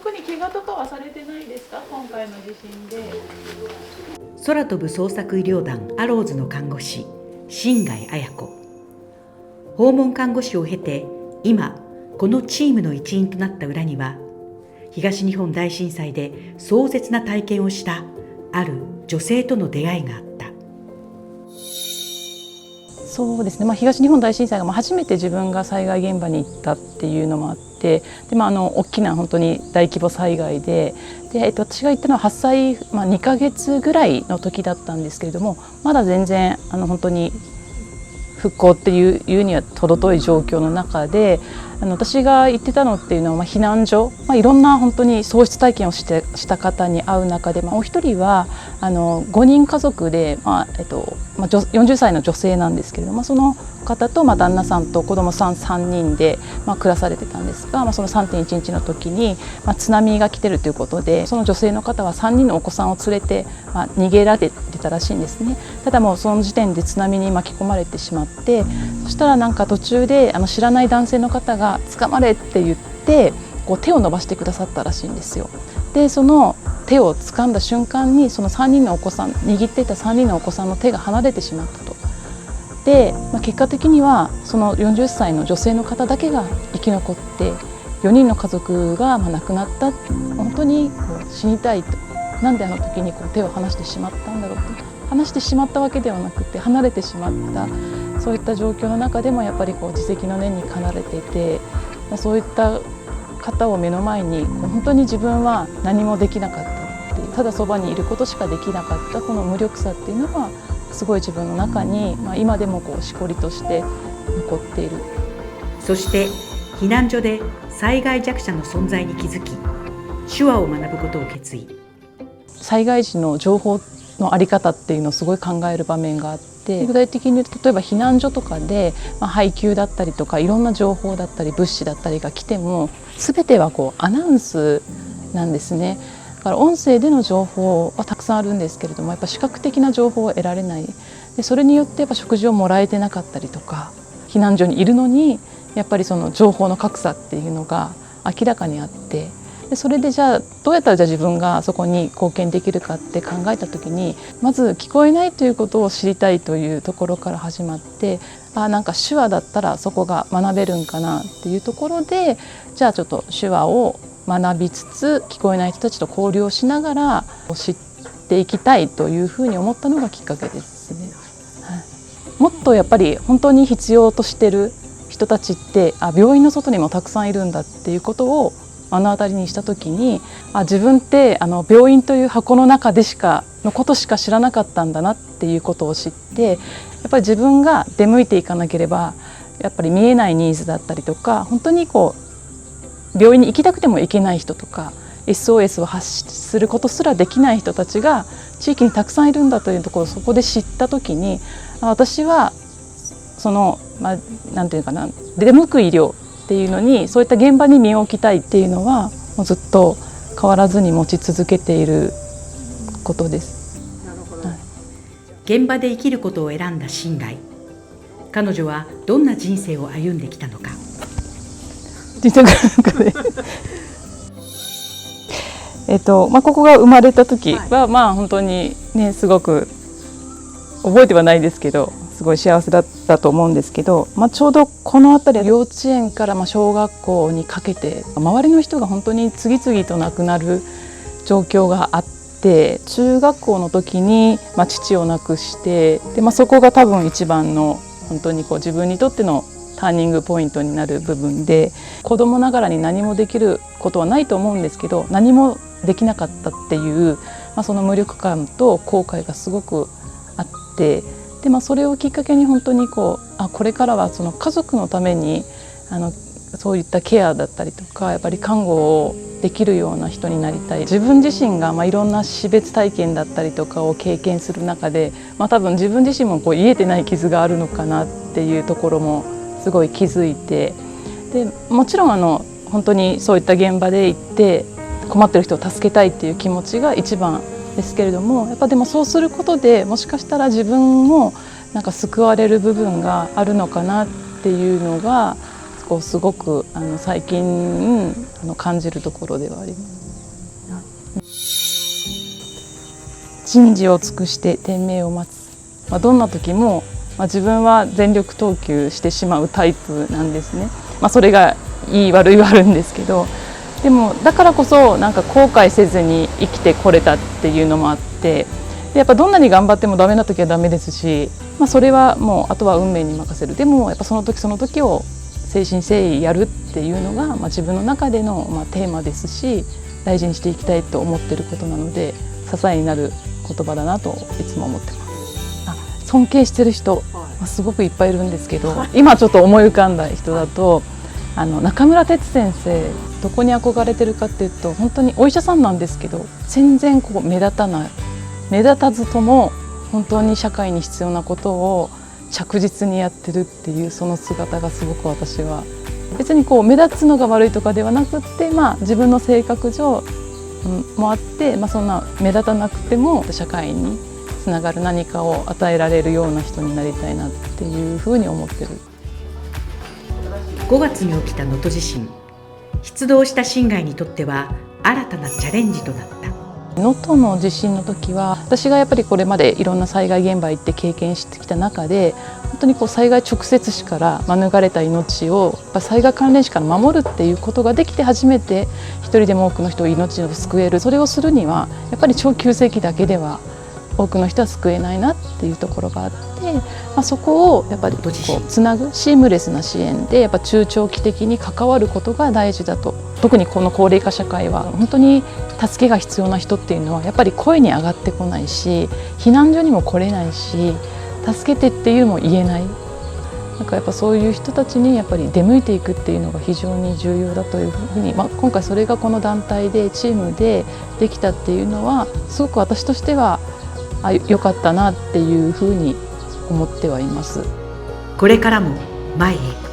特に怪我とかはされてないですか、今回の地震で。空飛ぶ捜索医療団アローズの看護師新貝綾子。訪問看護師を経て今このチームの一員となった裏には、東日本大震災で壮絶な体験をしたある女性との出会いがあった。そうですね、東日本大震災が初めて自分が災害現場に行ったっていうのもあって、で、大きな本当に大規模災害で、私が行ったのは発災、2ヶ月ぐらいの時だったんですけれども、まだ全然本当に復興っていうには程遠い状況の中で、私が行ってたのっていうのは避難所、いろんな本当に喪失体験をした方に会う中で、お一人は5人家族で、40歳の女性なんですけれども、その方と旦那さんと子供さん3人で暮らされてたんですが、その 3.11 の時に津波が来てるということで、その女性の方は3人のお子さんを連れて逃げられてたらしいんですね。ただもうその時点で津波に巻き込まれてしまって、そしたら途中で知らない男性の方が捕まれって言って手を伸ばしてくださったらしいんですよ。でその手を掴んだ瞬間にその3人のお子さん、握っていた3人のお子さんの手が離れてしまったと。で、結果的にはその40歳の女性の方だけが生き残って4人の家族が亡くなった。本当に死にたいと、なんであの時に手を離してしまったんだろうと。離してしまったわけではなくて離れてしまった、そういった状況の中でもやっぱり自責の念に駆られていて、そういった方を目の前に本当に自分は何もできなかったっていう、ただそばにいることしかできなかったこの無力さっていうのはすごい自分の中に、今でもしこりとして残っている。そして避難所で災害弱者の存在に気づき、手話を学ぶことを決意。災害時の情報の在り方っていうのをすごい考える場面があって、具体的に言うと例えば避難所とかで、配給だったりとかいろんな情報だったり物資だったりが来ても全てはアナウンスなんですね。だから音声での情報はたくさんあるんですけれども、やっぱ視覚的な情報を得られない。でそれによってやっぱ食事をもらえてなかったりとか、避難所にいるのにやっぱりその情報の格差っていうのが明らかにあって、でそれでじゃあどうやったら自分がそこに貢献できるかって考えた時に、まず聞こえないということを知りたいというところから始まって、手話だったらそこが学べるんかなっていうところで、じゃあちょっと手話を学びつつ聞こえない人たちと交流をしながら知っていきたいというふうに思ったのがきっかけですね。もっとやっぱり本当に必要としてる人たちって病院の外にもたくさんいるんだっていうことを目の当たりにした時に、自分って病院という箱の中でのことしか知らなかったんだなっていうことを知って、やっぱり自分が出向いていかなければやっぱり見えないニーズだったりとか、本当に病院に行きたくても行けない人とか SOS を発することすらできない人たちが地域にたくさんいるんだというところをそこで知った時に、私はそのなんていうかな、出向く医療っていうのに、そういった現場に身を置きたいっていうのはもうずっと変わらずに持ち続けていることです。なるほど。現場で生きることを選んだ新貝。彼女はどんな人生を歩んできたのか。人生ここが生まれた時は、本当にね、すごく覚えてはないですけど、すごい幸せだったと思うんですけど、ちょうどこの辺り幼稚園から小学校にかけて周りの人が本当に次々と亡くなる状況があって、中学校の時に父を亡くして、で、そこが多分一番の本当に自分にとってのターニングポイントになる部分で、子供ながらに何もできることはないと思うんですけど、何もできなかったっていう、その無力感と後悔がすごくあって、で、それをきっかけに本当にこれからはその家族のためにそういったケアだったりとか、やっぱり看護をできるような人になりたい。自分自身がいろんな死別体験だったりとかを経験する中で、多分自分自身も癒えてない傷があるのかなっていうところもすごい気づいて、でもちろん本当にそういった現場で行って困ってる人を助けたいっていう気持ちが一番ですけれども、やっぱでもそうすることでもしかしたら自分も救われる部分があるのかなっていうのがこうすごく最近感じるところではあります。人事を尽くして天命を待つ、どんな時も、自分は全力投球してしまうタイプなんですね。それがいい悪いはあるんですけど、でもだからこそなんか後悔せずに生きてこれたっていうのもあって、でやっぱどんなに頑張ってもダメな時はダメですし、それはもうあとは運命に任せる。でもやっぱその時その時を誠心誠意やるっていうのが、自分の中でのテーマですし、大事にしていきたいと思ってることなので、支えになる言葉だなといつも思ってます。尊敬してる人、すごくいっぱいいるんですけど、今ちょっと思い浮かんだ人だと中村哲先生、どこに憧れてるかっていうと、本当にお医者さんなんですけど、全然こう目立たない、目立たずとも本当に社会に必要なことを着実にやってるっていう、その姿がすごく私は、別にこう目立つのが悪いとかではなくって、自分の性格上もあって、そんな目立たなくても社会につながる何かを与えられるような人になりたいなっていうふうに思ってる。5月に起きた能登地震、出動した新貝にとっては新たなチャレンジとなった。能登の地震の時は、私がやっぱりこれまでいろんな災害現場行って経験してきた中で、本当にこう災害直接死から免れた命をやっぱ災害関連死から守るっていうことができて初めて一人でも多くの人を命を救える。それをするにはやっぱり超急性期だけでは多くの人は救えないなっていうところがあって、そこをやっぱりこうつなぐシームレスな支援でやっぱ中長期的に関わることが大事だと。特にこの高齢化社会は本当に助けが必要な人っていうのはやっぱり声に上がってこないし、避難所にも来れないし、助けてっていうも言えない。なんかやっぱそういう人たちにやっぱり出向いていくっていうのが非常に重要だというふうに、今回それがこの団体でチームでできたっていうのはすごく私としては良かったなっていうふうに思ってはいます。これからも前へ。